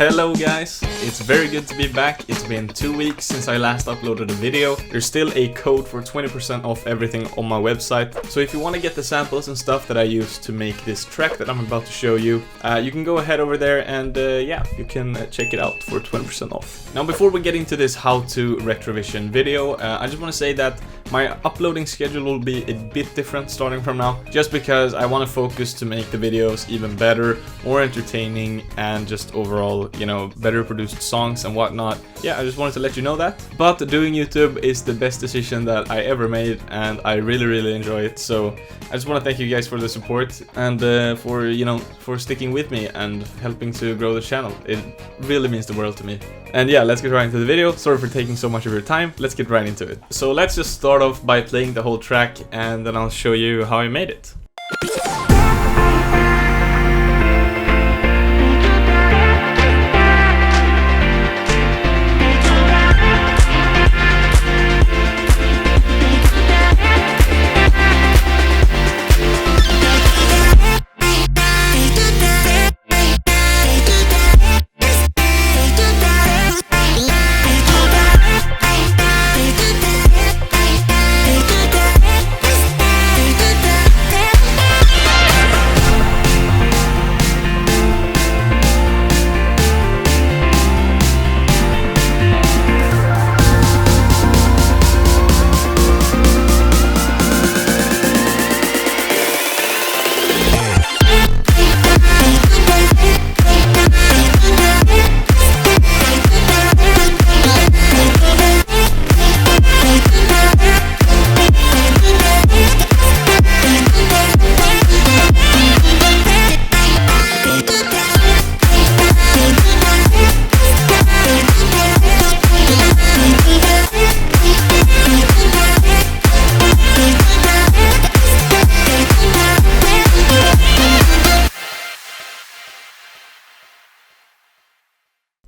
Hello guys, it's very good to be back. It's been 2 weeks since I last uploaded a video. There's still a code for 20% off everything on my website. So if you want to get the samples and stuff that I used to make this track that I'm about to show you, you can go ahead over there and yeah, you can check it out for 20% off. Now before we get into this how to Retrovision video, I just want to say that my uploading schedule will be a bit different starting from now, just because I want to focus to make the videos even better, more entertaining, and just overall, you know, better produced songs and whatnot. Yeah, I just wanted to let you know that. But doing YouTube is the best decision that I ever made, and I really enjoy it. So I just want to thank you guys for the support and for, you know, for sticking with me and helping to grow the channel. It really means the world to me. And yeah, let's get right into the video. Sorry for taking so much of your time. Let's get right into it. So let's just start off by playing the whole track, and then I'll show you how I made it.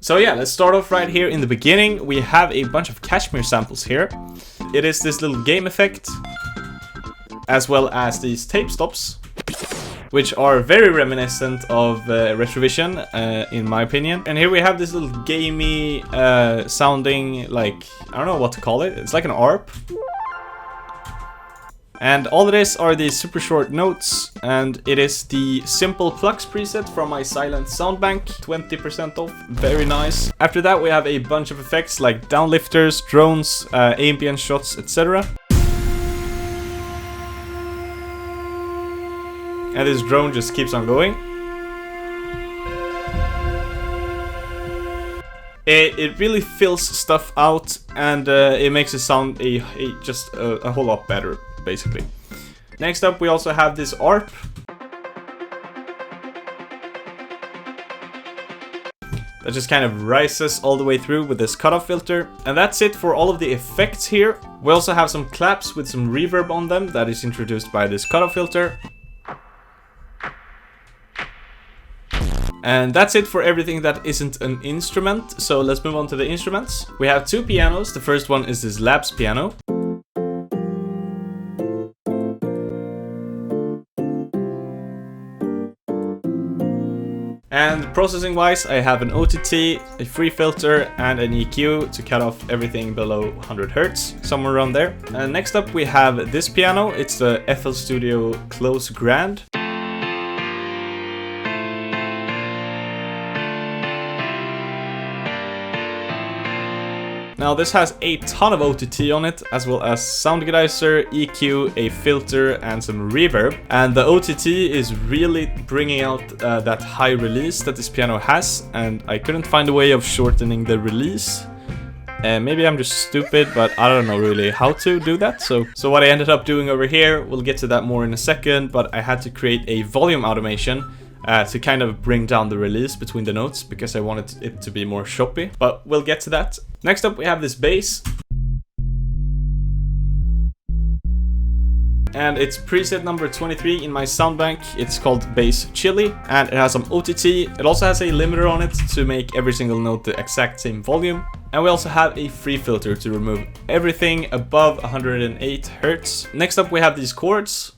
So yeah, let's start off right here in the beginning. We have a bunch of Kashmir samples here. It is this little game effect, as well as these tape stops, which are very reminiscent of Retrovision, in my opinion. And here we have this little gamey sounding, like, I don't know what to call it. It's like an ARP. And all it is are these super short notes, and it is the simple Flux preset from my Silent Sound Bank, 20% off, very nice. After that we have a bunch of effects like downlifters, drones, ambient shots, etc. And this drone just keeps on going. It really fills stuff out, and it makes it sound just a whole lot better, basically. Next up we also have this ARP. That just kind of rises all the way through with this cutoff filter. And that's it for all of the effects here. We also have some claps with some reverb on them that is introduced by this cutoff filter. And that's it for everything that isn't an instrument. So let's move on to the instruments. We have two pianos. The first one is this Labs piano. And processing wise, I have an OTT, a free filter, and an EQ to cut off everything below 100 Hz, somewhere around there. And next up we have this piano. It's the FL Studio Close Grand. Now this has a ton of OTT on it, as well as sound equalizer, EQ, a filter, and some reverb. And the OTT is really bringing out that high release that this piano has, and I couldn't find a way of shortening the release. Maybe I'm just stupid, but I don't know really how to do that. So what I ended up doing over here, we'll get to that more in a second, but I had to create a volume automation to kind of bring down the release between the notes, because I wanted it to be more choppy, but we'll get to that. Next up we have this bass. And it's preset number 23 in my sound bank. It's called Bass Chili, and it has some OTT. It also has a limiter on it to make every single note the exact same volume. And we also have a free filter to remove everything above 108 Hz. Next up we have these chords.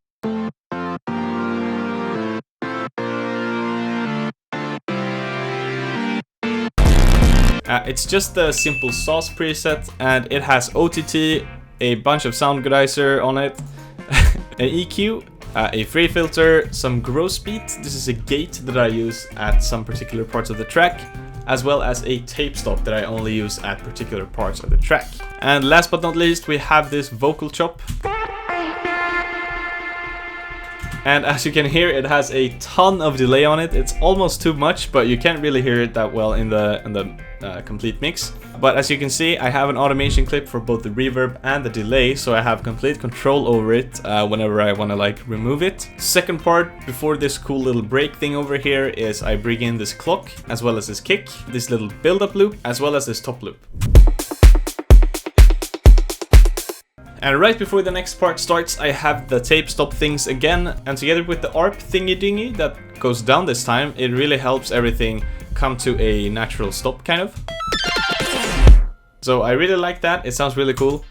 It's just the simple sauce preset, and it has OTT, a bunch of sound geyser on it, an EQ, a free filter, some gross beat. This is a gate that I use at some particular parts of the track, as well as a tape stop that I only use at particular parts of the track. And last but not least, we have this vocal chop. And as you can hear, it has a ton of delay on it. It's almost too much, but you can't really hear it that well in the complete mix. But as you can see, I have an automation clip for both the reverb and the delay, so I have complete control over it whenever I want to like remove it. Second part, before this cool little break thing over here, is I bring in this clock, as well as this kick, this little build-up loop, as well as this top loop. And right before the next part starts, I have the tape stop things again, and together with the ARP thingy-dingy that goes down this time, it really helps everything come to a natural stop, kind of. So I really like that, it sounds really cool.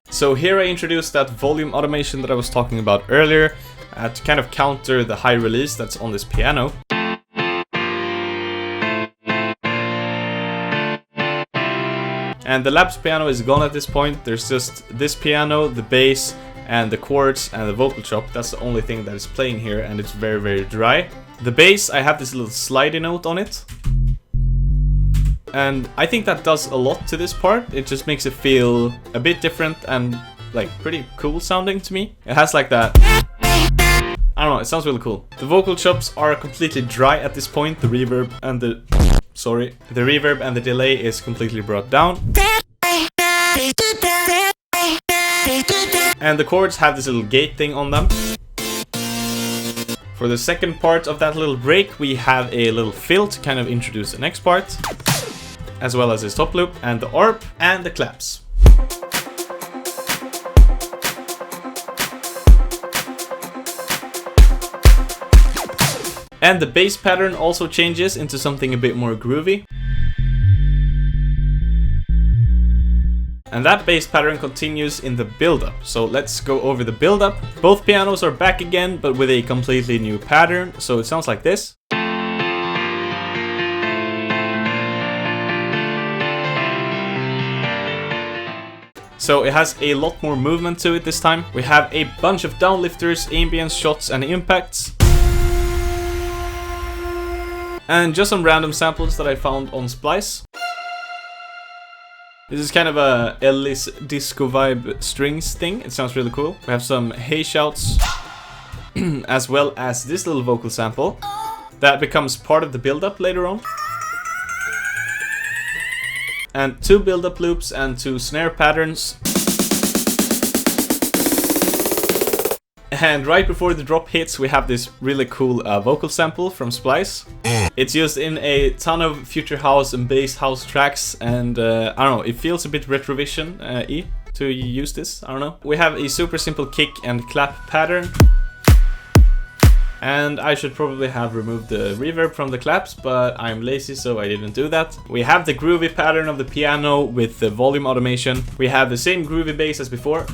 So here I introduced that volume automation that I was talking about earlier, to kind of counter the high release that's on this piano. And the Labs piano is gone at this point. There's just this piano, the bass, and the chords, and the vocal chop. That's the only thing that is playing here, and it's very, very dry. The bass, I have this little slidey note on it. And I think that does a lot to this part. It just makes it feel a bit different and like pretty cool sounding to me. It has like that... I don't know, it sounds really cool. The vocal chops are completely dry at this point. The reverb and the... Sorry. The reverb and the delay is completely brought down. And the chords have this little gate thing on them. For the second part of that little break, we have a little fill to kind of introduce the next part, as well as this top loop, and the ARP, and the claps. And the bass pattern also changes into something a bit more groovy. And that bass pattern continues in the build-up. So let's go over the build-up. Both pianos are back again, but with a completely new pattern. So it sounds like this. So it has a lot more movement to it this time. We have a bunch of downlifters, ambience shots, and impacts. And just some random samples that I found on Splice. This is kind of a Ellis disco vibe strings thing. It sounds really cool. We have some hey shouts, as well as this little vocal sample that becomes part of the build-up later on. And 2 build-up loops and 2 snare patterns. And right before the drop hits, we have this really cool vocal sample from Splice. It's used in a ton of future house and bass house tracks, and I don't know, it feels a bit Retrovision-y to use this, I don't know. We have a super simple kick and clap pattern. And I should probably have removed the reverb from the claps, but I'm lazy, so I didn't do that. We have the groovy pattern of the piano with the volume automation. We have the same groovy bass as before,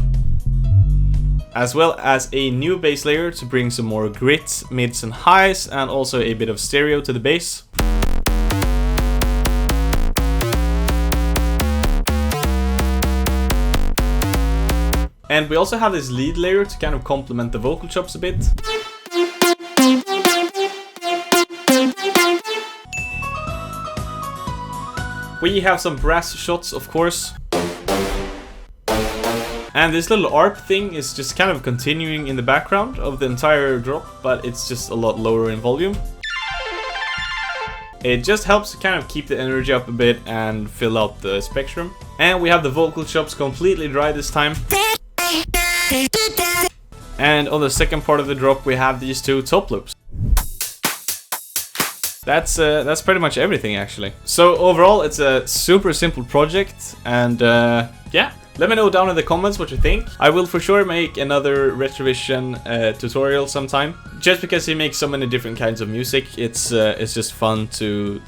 as well as a new bass layer to bring some more grit, mids and highs, and also a bit of stereo to the bass. And we also have this lead layer to kind of complement the vocal chops a bit. We have some brass shots, of course. And this little ARP thing is just kind of continuing in the background of the entire drop, but it's just a lot lower in volume. It just helps to kind of keep the energy up a bit and fill out the spectrum. And we have the vocal chops completely dry this time. And on the second part of the drop, we have these 2 top loops. That's pretty much everything, actually. So overall, it's a super simple project, and yeah. Let me know down in the comments what you think. I will for sure make another Retrovision tutorial sometime. Just because he makes so many different kinds of music, it's just fun to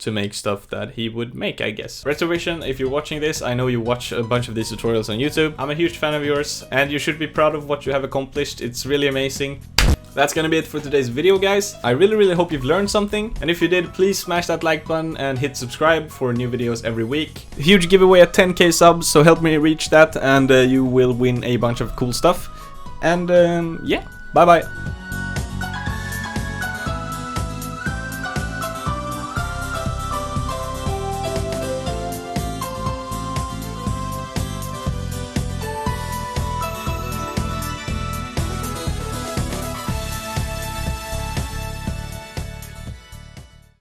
make stuff that he would make, I guess. Retrovision, if you're watching this, I know you watch a bunch of these tutorials on YouTube. I'm a huge fan of yours, and you should be proud of what you have accomplished. It's really amazing. that's gonna be it for today's video, guys. I really hope you've learned something, and if you did, please smash that like button and hit subscribe for new videos every week. A huge giveaway at 10k subs, so help me reach that, and you will win a bunch of cool stuff. And yeah, bye bye.